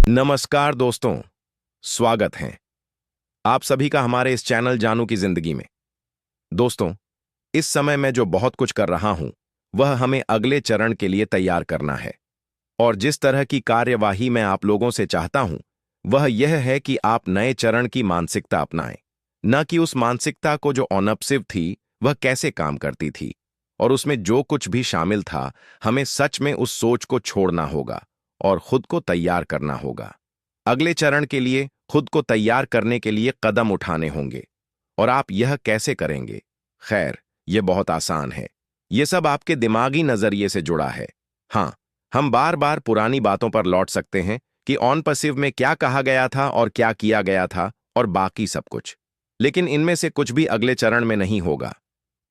नमस्कार दोस्तों, स्वागत है आप सभी का हमारे इस चैनल जानू की जिंदगी में। दोस्तों, इस समय मैं जो बहुत कुछ कर रहा हूं, वह हमें अगले चरण के लिए तैयार करना है। और जिस तरह की कार्यवाही मैं आप लोगों से चाहता हूं, वह यह है कि आप नए चरण की मानसिकता अपनाएं, न कि उस मानसिकता को जो ऑनअपसिव थी, वह कैसे काम करती थी। और उसमें जो कुछ भी शामिल था, हमें सच में उस सोच को छोड़ना होगा और खुद को तैयार करना होगा। अगले चरण के लिए खुद को तैयार करने के लिए कदम उठाने होंगे। और आप यह कैसे करेंगे? खैर, यह बहुत आसान है। यह सब आपके दिमागी नजरिए से जुड़ा है। हाँ, हम बार बार पुरानी बातों पर लौट सकते हैं कि ऑन पैसिव में क्या कहा गया था और क्या किया गया था और बाकी सब कुछ, लेकिन इनमें से कुछ भी अगले चरण में नहीं होगा।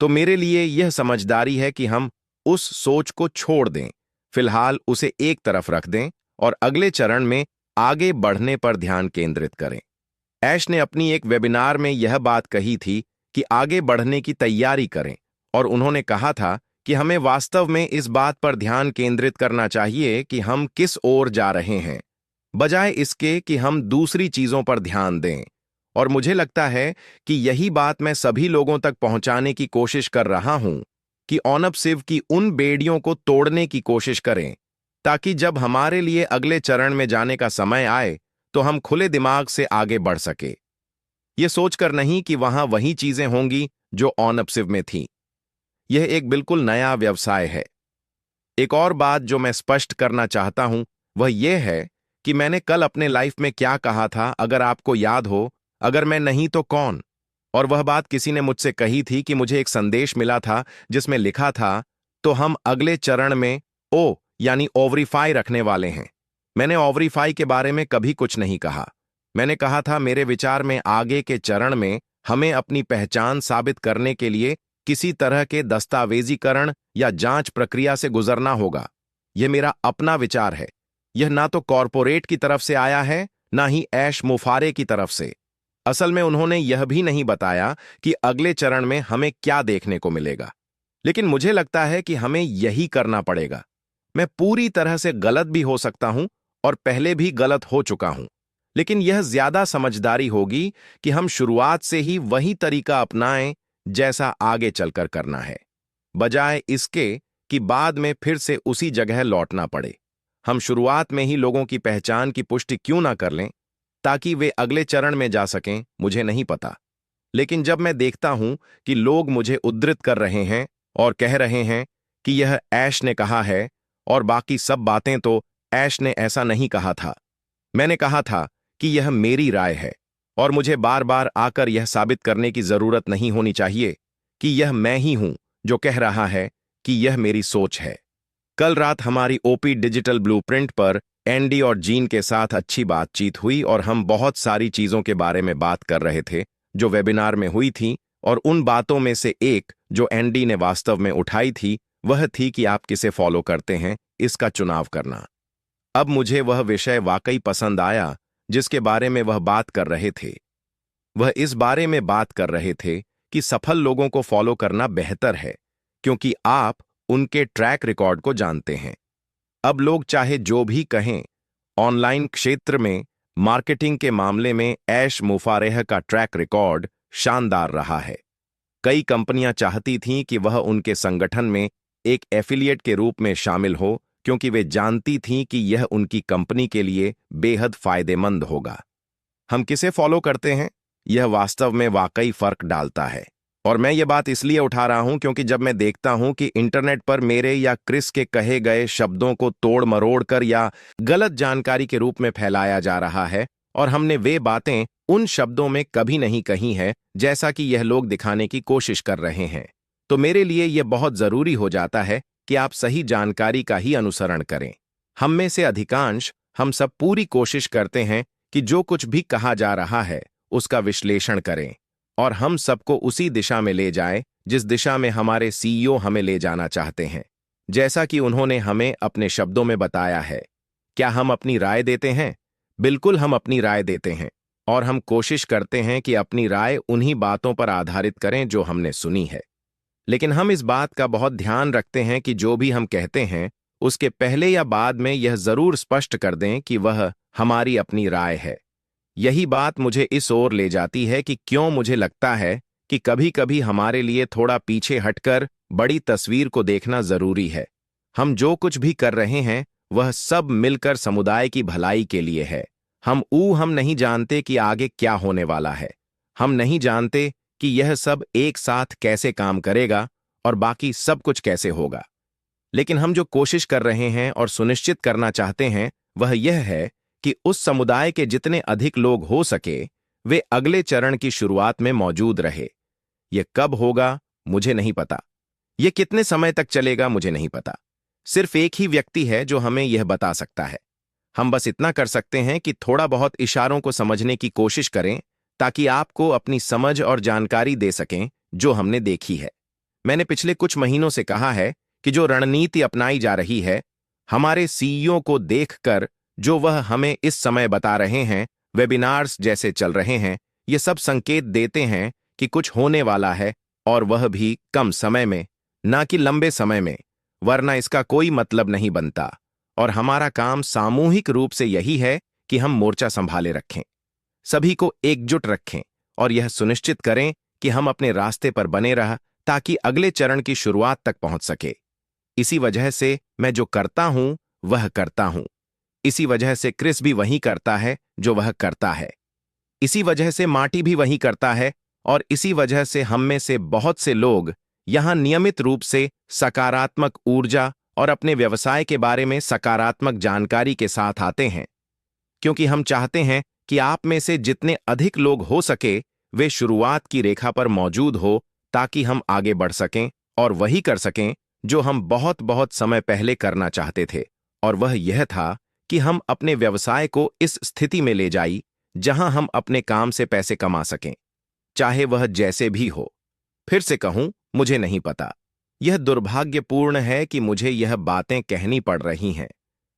तो मेरे लिए यह समझदारी है कि हम उस सोच को छोड़ दें, फिलहाल उसे एक तरफ रख दें और अगले चरण में आगे बढ़ने पर ध्यान केंद्रित करें। ऐश ने अपनी एक वेबिनार में यह बात कही थी कि आगे बढ़ने की तैयारी करें, और उन्होंने कहा था कि हमें वास्तव में इस बात पर ध्यान केंद्रित करना चाहिए कि हम किस ओर जा रहे हैं, बजाय इसके कि हम दूसरी चीजों पर ध्यान दें। और मुझे लगता है कि यही बात मैं सभी लोगों तक पहुंचाने की कोशिश कर रहा हूं कि ऑनअपसिव की उन बेड़ियों को तोड़ने की कोशिश करें, ताकि जब हमारे लिए अगले चरण में जाने का समय आए तो हम खुले दिमाग से आगे बढ़ सके, ये सोचकर नहीं कि वहां वही चीजें होंगी जो ऑनअपसिव में थीं। यह एक बिल्कुल नया व्यवसाय है। एक और बात जो मैं स्पष्ट करना चाहता हूं, वह यह है कि मैंने कल अपने लाइफ में क्या कहा था, अगर आपको याद हो, अगर मैं नहीं तो कौन। और वह बात किसी ने मुझसे कही थी कि मुझे एक संदेश मिला था जिसमें लिखा था, तो हम अगले चरण में ओ यानी ओवरीफाई रखने वाले हैं। मैंने ओवरीफाई के बारे में कभी कुछ नहीं कहा। मैंने कहा था, मेरे विचार में आगे के चरण में हमें अपनी पहचान साबित करने के लिए किसी तरह के दस्तावेजीकरण या जांच प्रक्रिया से गुजरना होगा। यह मेरा अपना विचार है। यह ना तो कॉरपोरेट की तरफ से आया है, ना ही ऐश मुफारे की तरफ से। असल में उन्होंने यह भी नहीं बताया कि अगले चरण में हमें क्या देखने को मिलेगा, लेकिन मुझे लगता है कि हमें यही करना पड़ेगा। मैं पूरी तरह से गलत भी हो सकता हूं और पहले भी गलत हो चुका हूं, लेकिन यह ज्यादा समझदारी होगी कि हम शुरुआत से ही वही तरीका अपनाएं जैसा आगे चलकर करना है, बजाय इसके कि बाद में फिर से उसी जगह लौटना पड़े। हम शुरुआत में ही लोगों की पहचान की पुष्टि क्यों ना कर लें, ताकि वे अगले चरण में जा सकें, मुझे नहीं पता। लेकिन जब मैं देखता हूं कि लोग मुझे उद्धृत कर रहे हैं और कह रहे हैं कि यह ऐश ने कहा है और बाकी सब बातें, तो ऐश ने ऐसा नहीं कहा था। मैंने कहा था कि यह मेरी राय है और मुझे बार बार आकर यह साबित करने की जरूरत नहीं होनी चाहिए कि यह मैं ही हूं जो कह रहा है कि यह मेरी सोच है। कल रात हमारी ओपी डिजिटल ब्लूप्रिंट पर एंडी और जीन के साथ अच्छी बातचीत हुई और हम बहुत सारी चीजों के बारे में बात कर रहे थे जो वेबिनार में हुई थी। और उन बातों में से एक जो एंडी ने वास्तव में उठाई थी, वह थी कि आप किसे फॉलो करते हैं, इसका चुनाव करना। अब मुझे वह विषय वाकई पसंद आया जिसके बारे में वह बात कर रहे थे। वह इस बारे में बात कर रहे थे कि सफल लोगों को फॉलो करना बेहतर है, क्योंकि आप उनके ट्रैक रिकॉर्ड को जानते हैं। अब लोग चाहे जो भी कहें, ऑनलाइन क्षेत्र में मार्केटिंग के मामले में ऐश मुफारेह का ट्रैक रिकॉर्ड शानदार रहा है। कई कंपनियां चाहती थीं कि वह उनके संगठन में एक एफिलिएट के रूप में शामिल हो, क्योंकि वे जानती थीं कि यह उनकी कंपनी के लिए बेहद फायदेमंद होगा। हम किसे फॉलो करते हैं, यह वास्तव में वाकई फर्क डालता है। और मैं ये बात इसलिए उठा रहा हूं क्योंकि जब मैं देखता हूं कि इंटरनेट पर मेरे या क्रिस के कहे गए शब्दों को तोड़ मरोड़ कर या गलत जानकारी के रूप में फैलाया जा रहा है, और हमने वे बातें उन शब्दों में कभी नहीं कही है जैसा कि यह लोग दिखाने की कोशिश कर रहे हैं, तो मेरे लिए यह बहुत जरूरी हो जाता है कि आप सही जानकारी का ही अनुसरण करें। हम में से अधिकांश, हम सब पूरी कोशिश करते हैं कि जो कुछ भी कहा जा रहा है उसका विश्लेषण करें और हम सबको उसी दिशा में ले जाएं जिस दिशा में हमारे सीईओ हमें ले जाना चाहते हैं, जैसा कि उन्होंने हमें अपने शब्दों में बताया है। क्या हम अपनी राय देते हैं? बिल्कुल, हम अपनी राय देते हैं, और हम कोशिश करते हैं कि अपनी राय उन्हीं बातों पर आधारित करें जो हमने सुनी है। लेकिन हम इस बात का बहुत ध्यान रखते हैं कि जो भी हम कहते हैं उसके पहले या बाद में यह जरूर स्पष्ट कर दें कि वह हमारी अपनी राय है। यही बात मुझे इस ओर ले जाती है कि क्यों मुझे लगता है कि कभी-कभी हमारे लिए थोड़ा पीछे हटकर बड़ी तस्वीर को देखना जरूरी है। हम जो कुछ भी कर रहे हैं वह सब मिलकर समुदाय की भलाई के लिए है। हम नहीं जानते कि आगे क्या होने वाला है। हम नहीं जानते कि यह सब एक साथ कैसे काम करेगा और बाकी सब कुछ कैसे होगा। लेकिन हम जो कोशिश कर रहे हैं और सुनिश्चित करना चाहते हैं वह यह है कि उस समुदाय के जितने अधिक लोग हो सके वे अगले चरण की शुरुआत में मौजूद रहे। यह कब होगा मुझे नहीं पता। यह कितने समय तक चलेगा मुझे नहीं पता। सिर्फ एक ही व्यक्ति है जो हमें यह बता सकता है। हम बस इतना कर सकते हैं कि थोड़ा बहुत इशारों को समझने की कोशिश करें ताकि आपको अपनी समझ और जानकारी दे सकें जो हमने देखी है। मैंने पिछले कुछ महीनों से कहा है कि जो रणनीति अपनाई जा रही है, हमारे सीईओ को देखकर जो वह हमें इस समय बता रहे हैं, वेबिनार्स जैसे चल रहे हैं, ये सब संकेत देते हैं कि कुछ होने वाला है और वह भी कम समय में, ना कि लंबे समय में, वरना इसका कोई मतलब नहीं बनता। और हमारा काम सामूहिक रूप से यही है कि हम मोर्चा संभाले रखें, सभी को एकजुट रखें और यह सुनिश्चित करें कि हम अपने रास्ते पर बने रह ताकि अगले चरण की शुरुआत तक पहुंच सके। इसी वजह से मैं जो करता हूं वह करता हूं। इसी वजह से क्रिस भी वही करता है जो वह करता है। इसी वजह से मार्टी भी वही करता है और इसी वजह से हम में से बहुत से लोग यहां नियमित रूप से सकारात्मक ऊर्जा और अपने व्यवसाय के बारे में सकारात्मक जानकारी के साथ आते हैं, क्योंकि हम चाहते हैं कि आप में से जितने अधिक लोग हो सके वे शुरुआत की रेखा पर मौजूद हो ताकि हम आगे बढ़ सकें और वही कर सकें जो हम बहुत बहुत समय पहले करना चाहते थे। और वह यह था कि हम अपने व्यवसाय को इस स्थिति में ले जाएं जहां हम अपने काम से पैसे कमा सकें, चाहे वह जैसे भी हो। फिर से कहूं, मुझे नहीं पता। यह दुर्भाग्यपूर्ण है कि मुझे यह बातें कहनी पड़ रही हैं,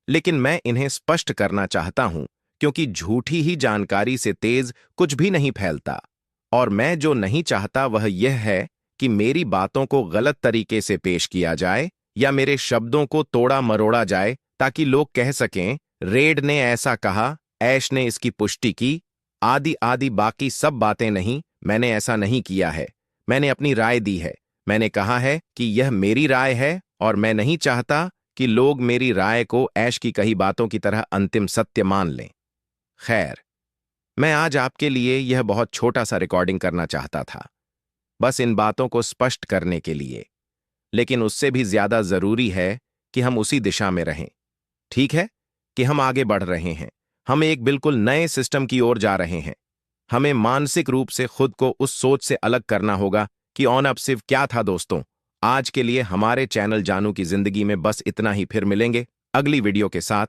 लेकिन मैं इन्हें स्पष्ट करना चाहता हूं क्योंकि झूठी ही जानकारी से तेज कुछ भी नहीं फैलता। और मैं जो नहीं चाहता वह यह है कि मेरी बातों को गलत तरीके से पेश किया जाए या मेरे शब्दों को तोड़ा मरोड़ा जाए ताकि लोग कह सकें रेड ने ऐसा कहा, ऐश ने इसकी पुष्टि की, आदि आदि बाकी सब बातें नहीं। मैंने ऐसा नहीं किया है। मैंने अपनी राय दी है। मैंने कहा है कि यह मेरी राय है और मैं नहीं चाहता कि लोग मेरी राय को ऐश की कही बातों की तरह अंतिम सत्य मान लें। खैर, मैं आज आपके लिए यह बहुत छोटा सा रिकॉर्डिंग करना चाहता था, बस इन बातों को स्पष्ट करने के लिए। लेकिन उससे भी ज्यादा जरूरी है कि हम उसी दिशा में रहें। ठीक है कि हम आगे बढ़ रहे हैं। हम एक बिल्कुल नए सिस्टम की ओर जा रहे हैं। हमें मानसिक रूप से खुद को उस सोच से अलग करना होगा कि ऑन अप सिर्फ क्या था। दोस्तों, आज के लिए हमारे चैनल जानू की जिंदगी में बस इतना ही। फिर मिलेंगे अगली वीडियो के साथ।